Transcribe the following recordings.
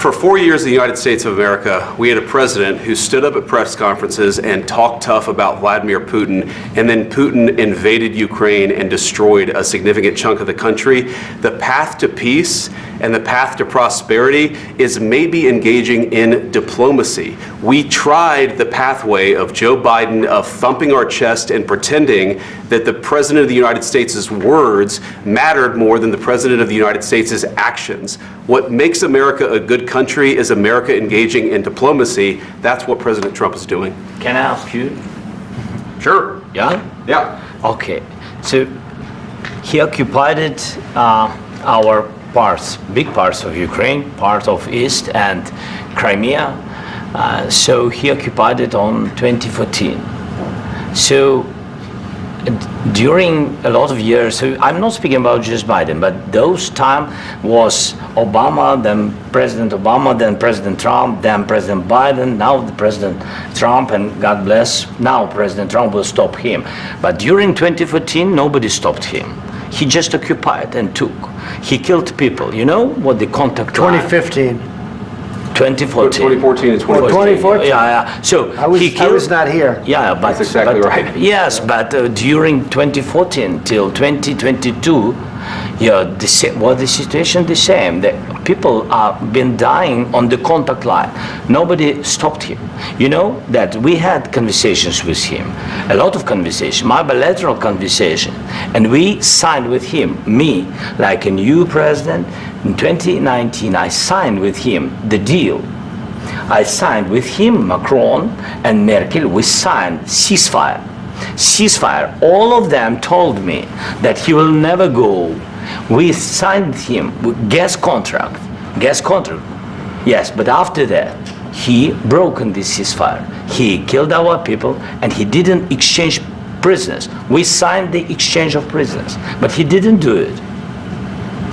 For 4 years in the United States of America, we had a president who stood up at press conferences and talked tough about Vladimir Putin, and then Putin invaded Ukraine and destroyed a significant chunk of the country. The path to peace and the path to prosperity is maybe engaging in diplomacy. We tried the pathway of Joe Biden of thumping our chest and pretending that the President of the United States' words mattered more than the President of the United States' actions. What makes America a good country is America engaging in diplomacy. That's what President Trump is doing. Can I ask you? Sure. Yeah? Yeah. Okay. So he occupied our parts, big parts of Ukraine, part of East and Crimea. So he occupied it on 2014. So during a lot of years, so I'm not speaking about just Biden, but those time was Obama, then President Obama, then President Trump, then President Biden, now the President Trump, and God bless, now President Trump will stop him. But during 2014, nobody stopped him. He just occupied and took. He killed people. You know what the contact 2015. 2014 2014. and 2015. 2014? Yeah. So I was not here. Yeah, but That's exactly right. Yes, but during 2014 till 2022, yeah, the situation the same. The people are been dying on the contact line. Nobody stopped him. You know that we had conversations with him, a lot of conversation, my bilateral conversation, and we signed with him, me, like a new president. In 2019, I signed with him the deal. I signed with him, Macron and Merkel, we signed ceasefire. Ceasefire. All of them told me that he will never go. We signed him with gas contract. Yes, but after that, he broken this ceasefire. He killed our people and he didn't exchange prisoners. We signed the exchange of prisoners, but he didn't do it.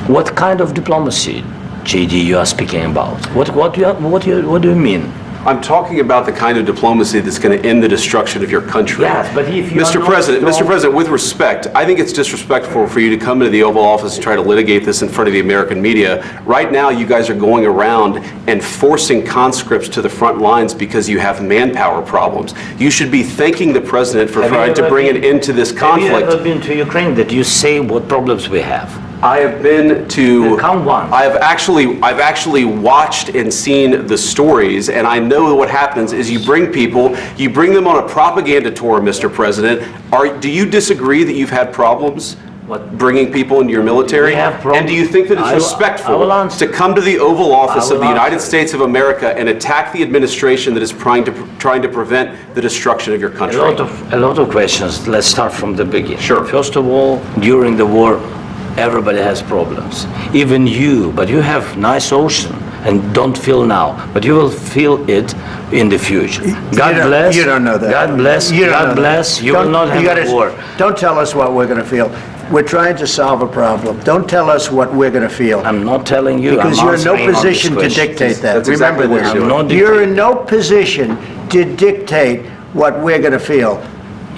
What kind of diplomacy, JD, you are speaking about? What do you mean? I'm talking about the kind of diplomacy that's going to end the destruction of your country. Yes, but if you Mr. President, with respect, I think it's disrespectful for you to come into the Oval Office and try to litigate this in front of the American media. Right now, you guys are going around and forcing conscripts to the front lines because you have manpower problems. You should be thanking the President for trying to bring an end to this conflict. Have you ever been to Ukraine that you say what problems we have? I have been to. Count one. I've actually watched and seen the stories, and I know what happens is you bring them on a propaganda tour, Mr. President. Do you disagree that you've had problems bringing people into your military? And do you think that it's respectful to come to the Oval Office of the United States of America and attack the administration that is trying to prevent the destruction of your country? A lot of questions. Let's start from the beginning. Sure. First of all, during the war, everybody has problems, even you, but you have nice ocean and don't feel now, but you will feel it in the future. God bless. You don't know that. God bless. God bless. You will not have a war. Don't tell us what we're going to feel. We're trying to solve a problem. Don't tell us what we're going to feel. I'm not telling you. Because you're in no position to dictate that. Remember this. You're in no position to dictate what we're going to feel.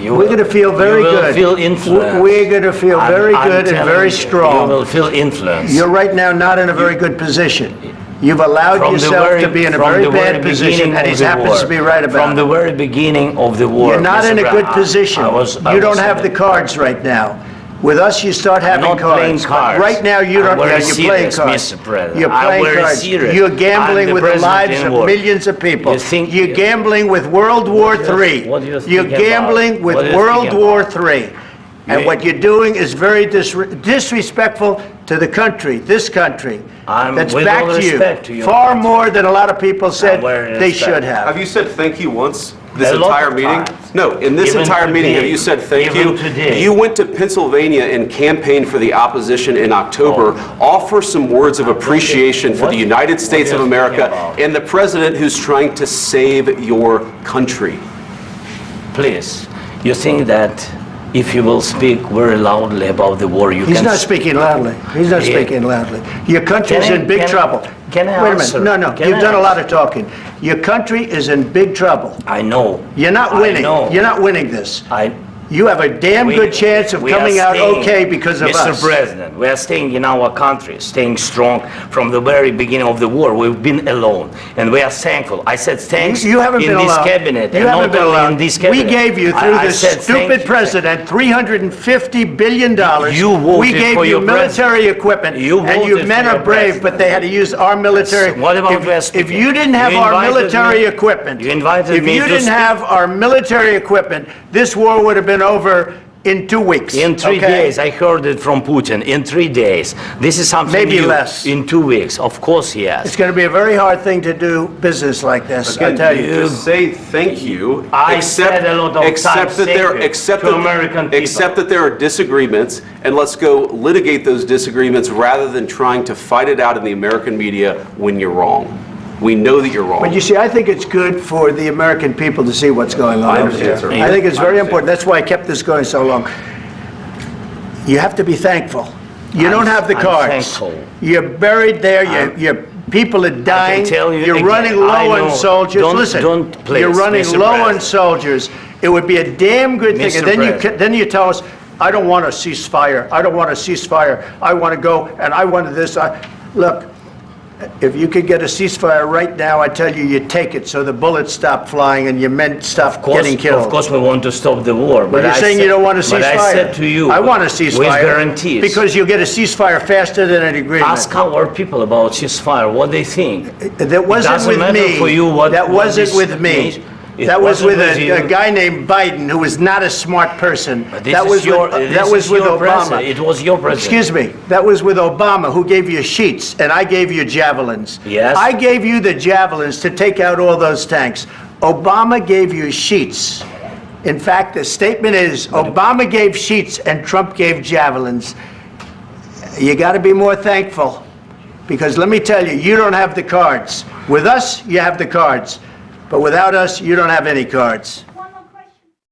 We're going to feel very good. You will feel influenced. We're going to feel very good and very strong. You will feel influenced. You're right now not in a very good position. You've allowed yourself to be in a very bad position, and he happens to be right about it. From the very beginning of the war. You're not in a good position. You don't have the cards right now. With us, you start having cards. I'm not playing cards. Right now, you don't. Yeah, you're playing cards. Mr. President. You're playing cards. Serious. You're gambling with the lives of millions of people. You're gambling with World War III. You're gambling with World War III. And what you're doing is very disrespectful to the country, this country, that's back to you, far more than a lot of people said they should have. Have you said thank you once? This entire meeting? No, in this entire meeting, have you said thank you? You went to Pennsylvania and campaigned for the opposition in October. Offer some words of appreciation for the United States of America and the president who's trying to save your country. Please, you think that if you will speak very loudly about the war, you can... He's not speaking loudly. He's not speaking loudly. Your country's in big trouble. Can I answer? Wait a minute. No. You've done a lot of talking. Your country is in big trouble. I know. You're not winning. You're not winning this. you have a damn good chance of coming out okay because of us. Mr. President, we are staying in our country, staying strong from the very beginning of the war. We've been alone, and we are thankful. I said thanks you haven't in been this alone. cabinet, You and haven't not been only alone. in this cabinet. We gave you, through I this said thank stupid you. president, $350 billion. You voted we gave for you your military equipment, You and you voted men for are your brave, but they had to use our military. What about if, West if Speaking? you didn't have You our invited military me- equipment, You invited if me you to didn't speak. have our military equipment, this war would have been over in 2 weeks. In 3 okay? days, I heard it from Putin. In 3 days, this is something Maybe new. less. In 2 weeks, of course, yes. It's going to be a very hard thing to do business like this. I Again, tell you. just say thank you. I said a lot of except times that thank there, you except to that, American people. except that there are disagreements, and let's go litigate those disagreements rather than trying to fight it out in the American media when you're wrong. We know that you're wrong. But you see, I think it's good for the American people to see what's going on. I understand, sir. I think it's I very understand. important. That's why I kept this going so long. You have to be thankful. You don't have the I'm cards. thankful. You're buried there. Your people are dying. tell you You're again, running I low on know. soldiers. Listen, Don't please, you're running Mr. low on President. soldiers. It would be a damn good thing. Mr. And then President. then you tell us, I don't want a ceasefire. I don't want a ceasefire. I want to go and I want this. Look. If you could get a ceasefire right now, I tell you, you take it so the bullets stop flying and your men stop getting killed. Of course, we want to stop the war. But you're saying you don't want a ceasefire. But I said to you, I want a ceasefire. with guarantees. Because you'll get a ceasefire faster than an agreement. Ask our people about ceasefire, what they think. That wasn't doesn't with matter me. for you what- That what wasn't this with me. means. It That was wasn't with with you. a guy named Biden, who was not a smart person. But this That is was your- with, this that was is with your Obama. president. It was your president. Excuse me. That was with Obama, who gave you sheets, and I gave you javelins. Yes. I gave you the javelins to take out all those tanks. Obama gave you sheets. In fact, the statement is Obama gave sheets and Trump gave javelins. You got to be more thankful, because let me tell you, you don't have the cards. With us, you have the cards. But without us, you don't have any cards.